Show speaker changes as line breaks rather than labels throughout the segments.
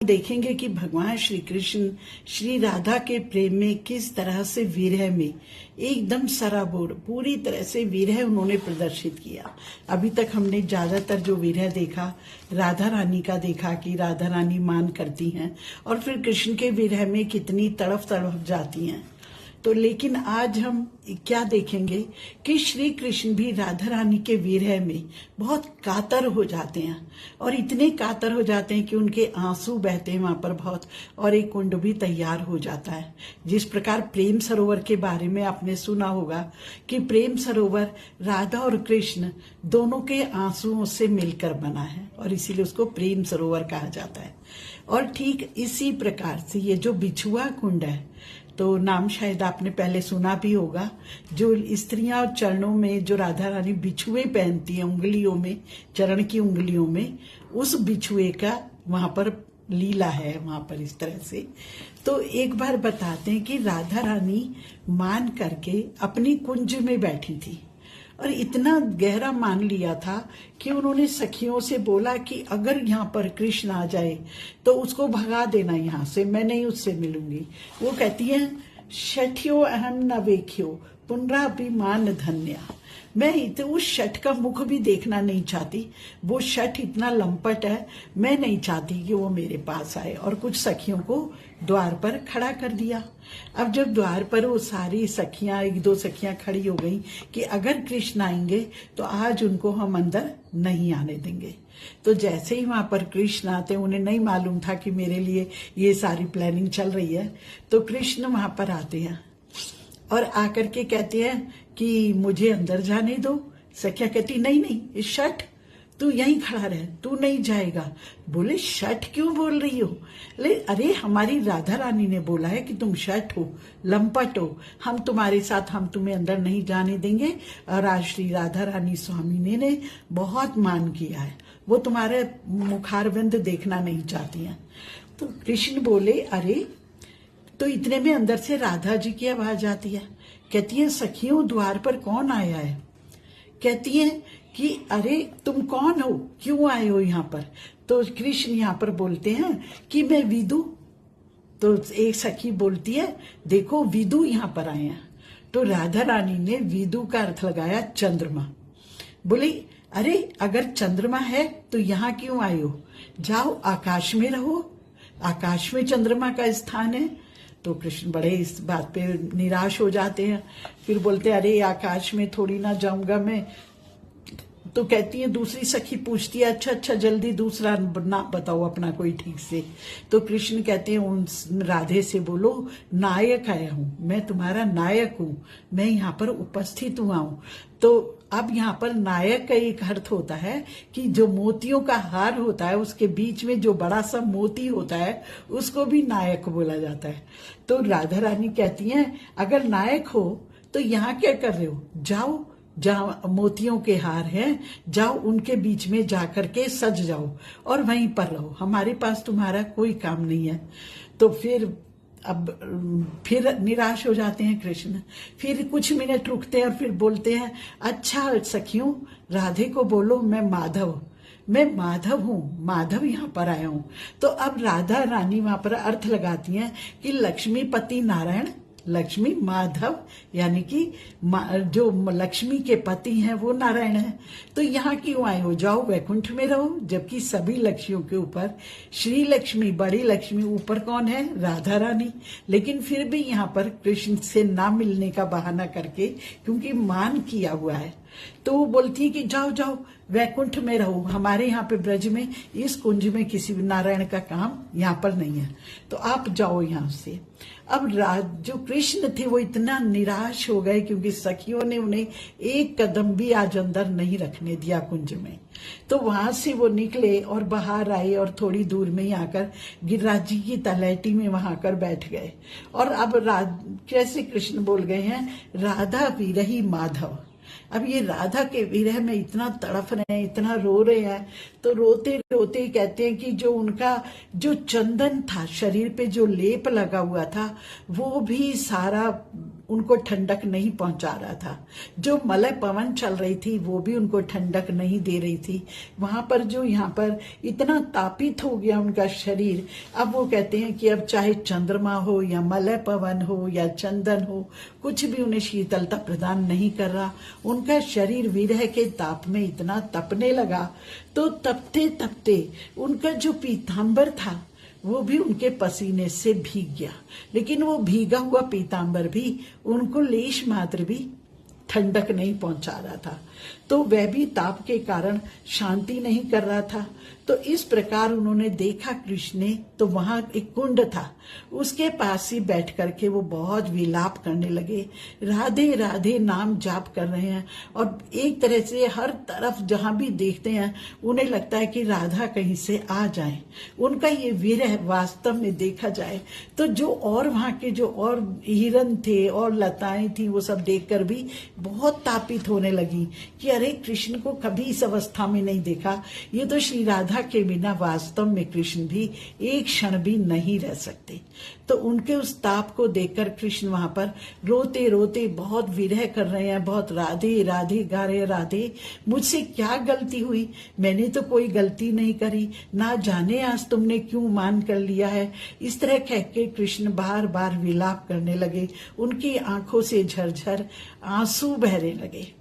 देखेंगे कि भगवान श्री कृष्ण श्री राधा के प्रेम में किस तरह से विरह में एकदम सराबोर पूरी तरह से विरह उन्होंने प्रदर्शित किया। अभी तक हमने ज्यादातर जो विरह देखा राधा रानी का देखा कि राधा रानी मान करती हैं और फिर कृष्ण के विरह में कितनी तड़फ तड़फ जाती हैं। तो लेकिन आज हम क्या देखेंगे कि श्री कृष्ण भी राधा रानी के विरह में बहुत कातर हो जाते हैं और इतने कातर हो जाते हैं कि उनके आंसू बहते हैं वहां पर बहुत, और एक कुंड भी तैयार हो जाता है। जिस प्रकार प्रेम सरोवर के बारे में आपने सुना होगा कि प्रेम सरोवर राधा और कृष्ण दोनों के आंसुओं से मिलकर बना है और इसीलिए उसको प्रेम सरोवर कहा जाता है। और ठीक इसी प्रकार से ये जो बिछुआ कुंड है, तो नाम शायद आपने पहले सुना भी होगा, जो स्त्रियां चरणों में जो राधा रानी बिछुए पहनती हैं उंगलियों में, चरण की उंगलियों में, उस बिछुए का वहां पर लीला है वहां पर इस तरह से। तो एक बार बताते हैं कि राधा रानी मान करके अपनी कुंज में बैठी थी और इतना गहरा मान लिया था कि उन्होंने सखियों से बोला कि अगर यहाँ पर कृष्ण आ जाए तो उसको भगा देना यहाँ से, मैं नहीं उससे मिलूंगी। वो कहती है शठ्यो अहम न वेख्यो पुनराभिमान धन्या, मैं तो उस शठ का मुख भी देखना नहीं चाहती, वो शठ इतना लंपट है, मैं नहीं चाहती कि वो मेरे पास आए। और कुछ सखियों को द्वार पर खड़ा कर दिया। अब जब द्वार पर वो सारी सखियां, एक दो सखियां खड़ी हो गई कि अगर कृष्ण आएंगे तो आज उनको हम अंदर नहीं आने देंगे। तो जैसे ही वहां पर कृष्ण आते, उन्हें नहीं मालूम था कि मेरे लिए ये सारी प्लानिंग चल रही है, तो कृष्ण वहां पर आते हैं और आकर के कहते हैं कि मुझे अंदर जाने दो। सखिया कहती नहीं नहीं शठ, तू यहीं खड़ा रह, तू नहीं जाएगा। बोले शठ क्यों बोल रही हो? अरे हमारी राधा रानी ने बोला है कि तुम शठ हो, लंपट हो, हम तुम्हारे साथ, हम तुम्हें अंदर नहीं जाने देंगे। और आज श्री राधा रानी स्वामी ने बहुत मान किया है, वो तुम्हारे मुखारविंद देखना नहीं चाहती हैं। तो कृष्ण बोले अरे, तो इतने में अंदर से राधा जी की आवाज आती है, कहती है सखियों द्वार पर कौन आया है? कहती है कि अरे तुम कौन हो, क्यों आए हो यहाँ पर? तो कृष्ण यहाँ पर बोलते हैं कि मैं विदु। तो एक सखी बोलती है देखो विदु यहाँ पर आए हैं। तो राधा रानी ने विदु का अर्थ लगाया चंद्रमा। बोली अरे अगर चंद्रमा है तो यहाँ क्यों आए हो? जाओ आकाश में रहो, आकाश में चंद्रमा का स्थान है। तो कृष्ण बड़े इस बात पे निराश हो जाते हैं, फिर बोलते हैं अरे आकाश में थोड़ी ना जाऊंगा मैं। तो कहती है, दूसरी सखी पूछती है अच्छा जल्दी दूसरा ना बताओ अपना कोई ठीक से। तो कृष्ण कहते हैं उन राधे से बोलो नायक आया हूं, मैं तुम्हारा नायक हूं, मैं यहाँ पर उपस्थित हुआ हूं। तो अब यहाँ पर नायक का एक अर्थ होता है कि जो मोतियों का हार होता है उसके बीच में जो बड़ा सा मोती होता है उसको भी नायक बोला जाता है। तो राधा रानी कहती हैं अगर नायक हो तो यहाँ क्या कर रहे हो? जाओ जहां मोतियों के हार हैं, जाओ उनके बीच में जाकर के सज जाओ और वहीं पर रहो, हमारे पास तुम्हारा कोई काम नहीं है। तो फिर निराश हो जाते हैं कृष्ण। फिर कुछ मिनट रुकते हैं और फिर बोलते हैं अच्छा सखियों राधे को बोलो मैं माधव हूं, माधव यहाँ पर आया हूं। तो अब राधा रानी वहां पर अर्थ लगाती हैं कि लक्ष्मीपति नारायण, लक्ष्मी माधव, यानी कि जो लक्ष्मी के पति हैं वो नारायण है। तो यहाँ क्यों आए हो? जाओ वैकुंठ में रहो। जबकि सभी लक्ष्मियों के ऊपर श्री लक्ष्मी, बड़ी लक्ष्मी, ऊपर कौन है? राधा रानी। लेकिन फिर भी यहाँ पर कृष्ण से ना मिलने का बहाना करके, क्योंकि मान किया हुआ है, तो वो बोलती है कि जाओ जाओ वैकुंठ में रहो, हमारे यहाँ पे ब्रज में इस कुंज में किसी नारायण का काम यहाँ पर नहीं है, तो आप जाओ यहाँ से। अब जो कृष्ण थे वो इतना निराश हो गए क्योंकि सखियों ने उन्हें एक कदम भी आज अंदर नहीं रखने दिया कुंज में। तो वहां से वो निकले और बाहर आए और थोड़ी दूर में ही आकर गिरिराज जी की तलैटी में वहां आकर बैठ गए। और अब कैसे कृष्ण बोल गए हैं राधा विरही माधव। अब ये राधा के विरह में इतना तड़फ रहे हैं, इतना रो रहे हैं, तो रोते रोते कहते हैं कि जो उनका जो चंदन था, शरीर पे जो लेप लगा हुआ था, वो भी सारा उनको ठंडक नहीं पहुंचा रहा था, जो मलय पवन चल रही थी वो भी उनको ठंडक नहीं दे रही थी। वहां पर जो यहाँ पर इतना तापित हो गया उनका शरीर, अब वो कहते हैं कि अब चाहे चंद्रमा हो या मलय पवन हो या चंदन हो, कुछ भी उन्हें शीतलता प्रदान नहीं कर रहा। उनका शरीर विरह के ताप में इतना तपने लगा, तो तपते तपते उनका जो पीतांबर था वो भी उनके पसीने से भीग गया। लेकिन वो भीगा हुआ पीतांबर भी उनको लेश मात्र भी ठंडक नहीं पहुंचा रहा था, तो वह भी ताप के कारण शांति नहीं कर रहा था। तो इस प्रकार उन्होंने देखा कृष्ण ने, तो वहां एक कुंड था, उसके पास ही बैठ करके वो बहुत विलाप करने लगे, राधे राधे नाम जाप कर रहे हैं। और एक तरह से हर तरफ जहां भी देखते हैं उन्हें लगता है कि राधा कहीं से आ जाए। उनका ये विरह वास्तव में देखा जाए तो जो और वहां के जो और हिरन थे और लताएं थी वो सब देखकर भी बहुत तापित होने लगी कि अरे कृष्ण को कभी इस अवस्था में नहीं देखा, ये तो श्री राधा के बिना वास्तव में कृष्ण भी एक क्षण भी नहीं रह सकते। तो उनके उस ताप को देखकर कृष्ण वहां पर रोते रोते बहुत विरह कर रहे हैं, बहुत राधे राधे गा रहे, राधे मुझसे क्या गलती हुई, मैंने तो कोई गलती नहीं करी, ना जाने आज तुमने क्यों मान कर लिया है। इस तरह कह के कृष्ण बार बार विलाप करने लगे, उनकी आंखों से झरझर आंसू बहने लगे।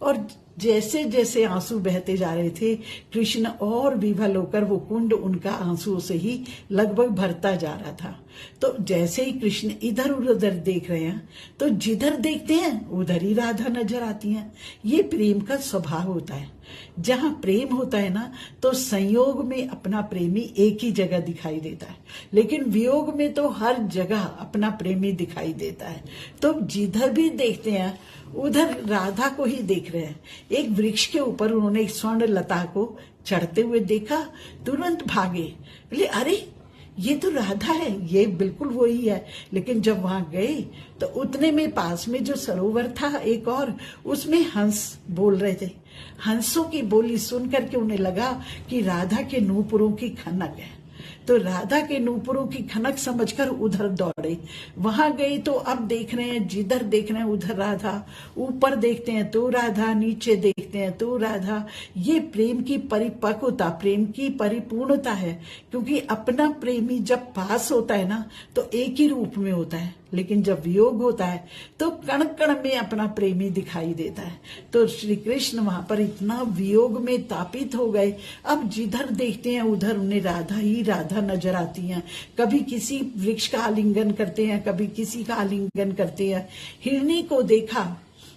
और जैसे जैसे आंसू बहते जा रहे थे कृष्ण और विभल होकर वो कुंड उनका आंसुओं से ही लगभग भरता जा रहा था। तो जैसे ही कृष्ण इधर उधर देख रहे हैं तो जिधर देखते हैं उधर ही राधा नजर आती हैं। ये प्रेम का स्वभाव होता है। जहां प्रेम होता है ना तो संयोग में अपना प्रेमी एक ही जगह दिखाई देता है, लेकिन वियोग में तो हर जगह अपना प्रेमी दिखाई देता है। तो जिधर भी देखते हैं उधर राधा को ही देख रहे हैं। एक वृक्ष के ऊपर उन्होंने एक स्वर्ण लता को चढ़ते हुए देखा, तुरंत भागे, बोले अरे ये तो राधा है, ये बिल्कुल वही है। लेकिन जब वहां गए तो उतने में पास में जो सरोवर था एक और, उसमें हंस बोल रहे थे। हंसों की बोली सुन करके उन्हें लगा कि राधा के नूपुरों की खनक है, तो राधा के नूपुरों की खनक समझकर उधर दौड़े। वहां गए तो अब देख रहे हैं, जिधर देख रहे हैं उधर राधा, ऊपर देखते हैं तो राधा, नीचे देखते हैं तो राधा। ये प्रेम की परिपक्वता, प्रेम की परिपूर्णता है, क्योंकि अपना प्रेमी जब पास होता है ना तो एक ही रूप में होता है, लेकिन जब वियोग होता है तो कण कण में अपना प्रेमी दिखाई देता है। तो श्री कृष्ण वहां पर इतना वियोग में तापित हो गए, अब जिधर देखते हैं उधर उन्हें राधा ही राधा नजर आती हैं। कभी किसी वृक्ष का आलिंगन करते हैं, कभी किसी का आलिंगन करते हैं। हिरनी को देखा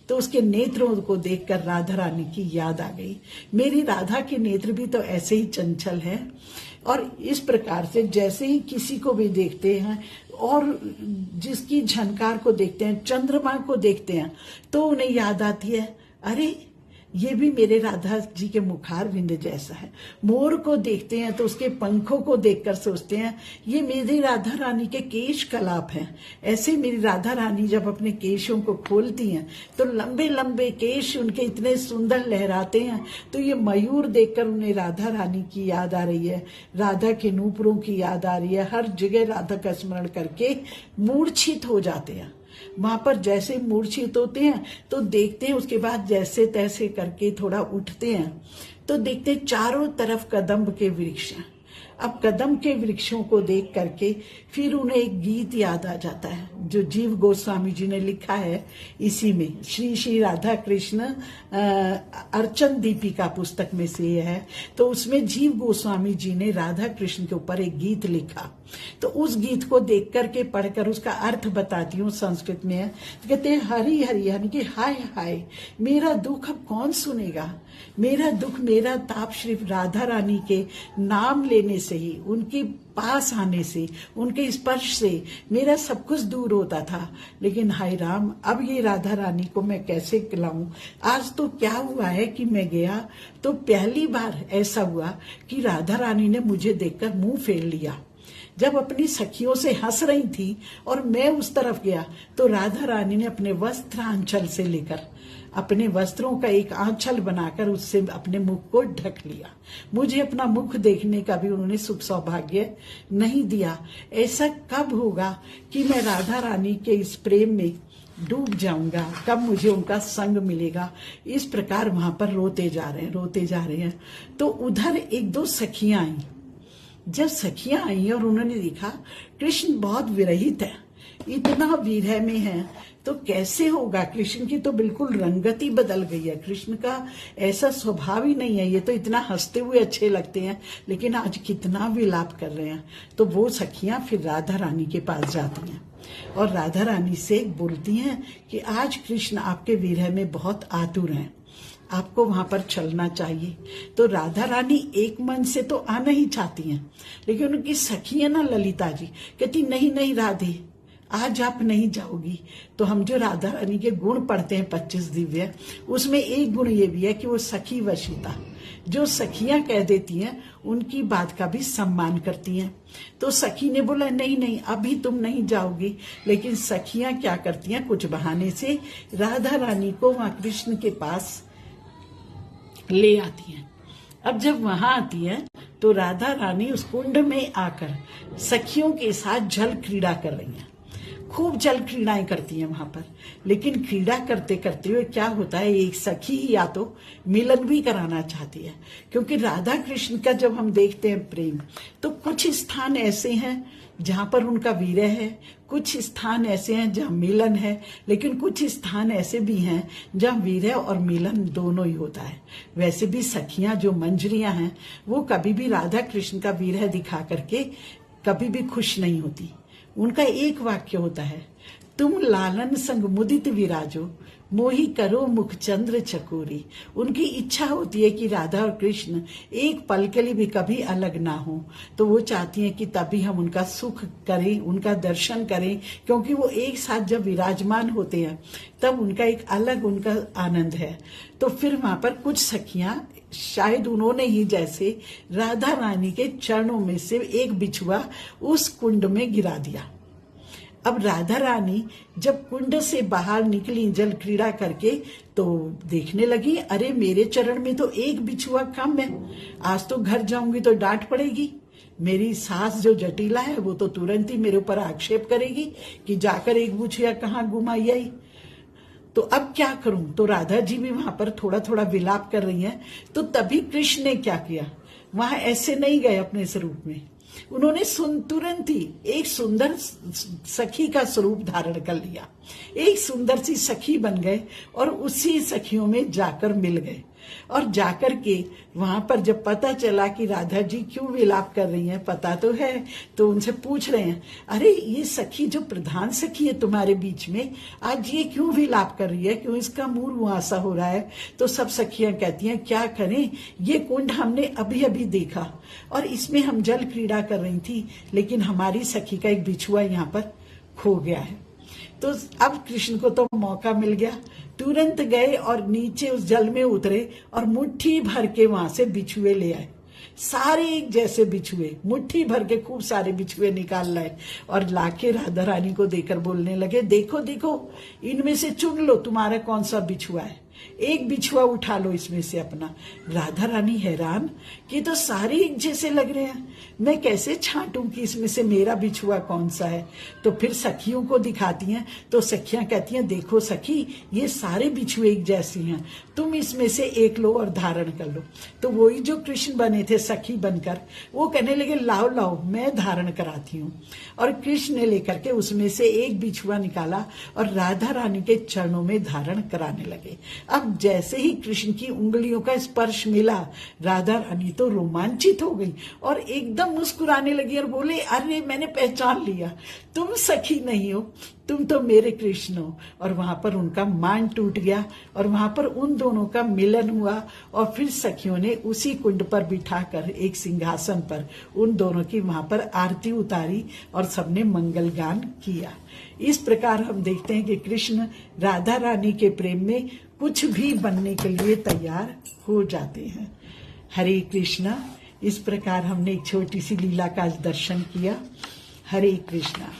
तो उसके नेत्रों को देखकर राधा रानी की याद आ गई, मेरी राधा के नेत्र भी तो ऐसे ही चंचल है। और इस प्रकार से जैसे ही किसी को भी देखते हैं और जिसकी झनकार को देखते हैं, चंद्रमा को देखते हैं, तो उन्हें याद आती है अरे ये भी मेरे राधा जी के मुखार बिंद जैसा है। मोर को देखते हैं तो उसके पंखों को देखकर सोचते हैं ये मेरी राधा रानी के केश कलाप हैं। ऐसे मेरी राधा रानी जब अपने केशों को खोलती हैं तो लंबे लंबे केश उनके इतने सुंदर लहराते हैं, तो ये मयूर देखकर उन्हें राधा रानी की याद आ रही है, राधा के नूपुरों की याद आ रही है। हर जगह राधा का स्मरण करके मूर्छित हो जाते हैं। वहां पर जैसे मूर्छित होते हैं तो देखते हैं, उसके बाद जैसे तैसे करके थोड़ा उठते हैं तो देखते हैं चारों तरफ कदम्ब के वृक्ष हैं। अब कदम के वृक्षों को देख करके फिर उन्हें एक गीत याद आ जाता है जो जीव गोस्वामी जी ने लिखा है इसी में, श्री श्री राधा कृष्ण अर्चन दीपिका पुस्तक में से है। तो उसमें जीव गोस्वामी जी ने राधा कृष्ण के ऊपर एक गीत लिखा, तो उस गीत को देख करके पढ़कर उसका अर्थ बताती हूँ। संस्कृत में है, तो कहते हैं हरि हरि, यानी कि हाय हाय मेरा दुख अब कौन सुनेगा, मेरा दुख मेरा ताप सिर्फ राधा रानी के नाम लेने से ही, उनके पास आने से, उनके स्पर्श से मेरा सब कुछ दूर होता था। लेकिन हाय राम, अब ये राधा रानी को मैं कैसे खिलाऊं। आज तो क्या हुआ है कि मैं गया तो पहली बार ऐसा हुआ कि राधा रानी ने मुझे देखकर मुंह फेर लिया। जब अपनी सखियों से हंस रही थी और मैं उस तरफ गया तो राधा रानी ने अपने वस्त्र आंचल से लेकर, अपने वस्त्रों का एक आंचल बनाकर उससे अपने मुख को ढक लिया। मुझे अपना मुख देखने का भी उन्होंने सुख सौभाग्य नहीं दिया। ऐसा कब होगा कि मैं राधा रानी के इस प्रेम में डूब जाऊंगा, कब मुझे उनका संग मिलेगा। इस प्रकार वहां पर रोते जा रहे हैं। तो उधर एक दो सखियां आई। जब सखियां आई और उन्होंने देखा कृष्ण बहुत विरहित है, इतना विरह में है, तो कैसे होगा। कृष्ण की तो बिल्कुल रंगत ही बदल गई है, कृष्ण का ऐसा स्वभाव ही नहीं है। ये तो इतना हंसते हुए अच्छे लगते हैं, लेकिन आज कितना विलाप कर रहे हैं। तो वो सखियां फिर राधा रानी के पास जाती हैं और राधा रानी से बोलती हैं कि आज कृष्ण आपके विरह में बहुत आतुर हैं, आपको वहां पर चलना चाहिए। तो राधा रानी एक मन से तो आना ही चाहती हैं, लेकिन उनकी सखी है ना ललिता जी, कहती नहीं नहीं राधे, आज आप नहीं जाओगी। तो हम जो राधा रानी के गुण पढ़ते हैं 25 दिव्य, उसमें एक गुण ये भी है कि वो सखी वशिता, जो सखियां कह देती हैं उनकी बात का भी सम्मान करती हैं। तो सखी ने बोला नहीं नहीं अभी तुम नहीं जाओगी, लेकिन सखियां क्या करती हैं, कुछ बहाने से राधा रानी को वहां कृष्ण के पास ले आती हैं। अब जब वहां आती है तो राधा रानी उस कुंड में आकर सखियों के साथ जल क्रीड़ा कर रही हैं, खूब जल क्रीड़ाएं करती हैं वहां पर। लेकिन क्रीड़ा करते करते हुए क्या होता है, एक सखी या तो मिलन भी कराना चाहती है, क्योंकि राधा कृष्ण का जब हम देखते हैं प्रेम, तो कुछ स्थान ऐसे हैं जहां पर उनका विरह है, कुछ स्थान ऐसे हैं जहां मिलन है, लेकिन कुछ स्थान ऐसे भी हैं जहां विरह और मिलन दोनों ही होता है। वैसे भी सखियां जो मंजरियां हैं वो कभी भी राधा कृष्ण का विरह दिखा करके कभी भी खुश नहीं होती। उनका एक वाक्य होता है, तुम लालन संग मुदित विराजो, मोही करो मुख चंद्र चकोरी। उनकी इच्छा होती है कि राधा और कृष्ण एक पल के लिए भी कभी अलग ना हो। तो वो चाहती हैं कि तभी हम उनका सुख करें, उनका दर्शन करें, क्योंकि वो एक साथ जब विराजमान होते हैं तब उनका एक अलग उनका आनंद है। तो फिर वहां पर कुछ सखियां, शायद उन्होंने ही जैसे राधा रानी के चरणों में से एक बिछुआ उस कुंड में गिरा दिया। अब राधा रानी जब कुंड से बाहर निकली जल क्रीड़ा करके, तो देखने लगी अरे मेरे चरण में तो एक बिछुआ कम है, आज तो घर जाऊंगी तो डांट पड़ेगी। मेरी सास जो जटिला है वो तो तुरंत ही मेरे ऊपर आक्षेप करेगी कि जाकर एक बिछुआ कहाँ घुमाई आई। तो अब क्या करूं। तो राधा जी भी वहां पर थोड़ा थोड़ा विलाप कर रही हैं। तो तभी कृष्ण ने क्या किया, वहां ऐसे नहीं गए अपने स्वरूप में, उन्होंने तुरंत ही एक सुंदर सखी का स्वरूप धारण कर लिया, एक सुंदर सी सखी बन गए और उसी सखियों में जाकर मिल गए। और जाकर के वहां पर जब पता चला कि राधा जी क्यों विलाप कर रही हैं, पता तो है, तो उनसे पूछ रहे हैं अरे ये सखी जो प्रधान सखी है तुम्हारे बीच में, आज ये क्यों विलाप कर रही है, क्यों इसका मुंह मुहासा हो रहा है। तो सब सखियां कहती हैं क्या करें, ये कुंड हमने अभी अभी देखा और इसमें हम जल क्रीड़ा कर रही थी, लेकिन हमारी सखी का एक बिछुआ यहाँ पर खो गया है। तो अब कृष्ण को तो मौका मिल गया, तुरंत गए और नीचे उस जल में उतरे और मुट्ठी भर के वहां से बिछुए ले आए। सारे एक जैसे बिछुए, मुट्ठी भर के खूब सारे बिछुए निकाल लाए और लाके राधा रानी को देकर बोलने लगे देखो देखो इनमें से चुन लो तुम्हारा कौन सा बिछुआ है, एक बिछुआ उठा लो इसमें से अपना। राधा रानी हैरान कि तो सारे एक जैसे लग रहे हैं, मैं कैसे छांटूं कि इसमें से मेरा बिछुआ कौन सा है। तो फिर सखियों को दिखाती हैं, तो सखियां कहती हैं देखो सखी ये सारे बिछुए एक जैसे हैं, तुम इसमें से एक लो और धारण कर लो। तो वही जो कृष्ण बने थे सखी बनकर, वो कहने लगे लाओ लाओ मैं धारण कराती हूँ। और कृष्ण ने लेकर के उसमें से एक बिछुआ निकाला और राधा रानी के चरणों में धारण कराने लगे। अब जैसे ही कृष्ण की उंगलियों का स्पर्श मिला, राधा रानी तो रोमांचित हो गई और एकदम मुस्कुराने लगी और बोले अरे मैंने पहचान लिया, तुम सखी नहीं हो, तुम तो मेरे कृष्ण हो। और वहां पर उनका मान टूट गया और वहां पर उन दोनों का मिलन हुआ और फिर सखियों ने उसी कुंड पर बिठाकर एक सिंहासन पर उन दोनों की वहां पर आरती उतारी और सबने मंगल गान किया। इस प्रकार हम देखते हैं कि कृष्ण राधा रानी के प्रेम में कुछ भी बनने के लिए तैयार हो जाते हैं। हरे कृष्णा। इस प्रकार हमने एक छोटी सी लीला का दर्शन किया। हरे कृष्णा।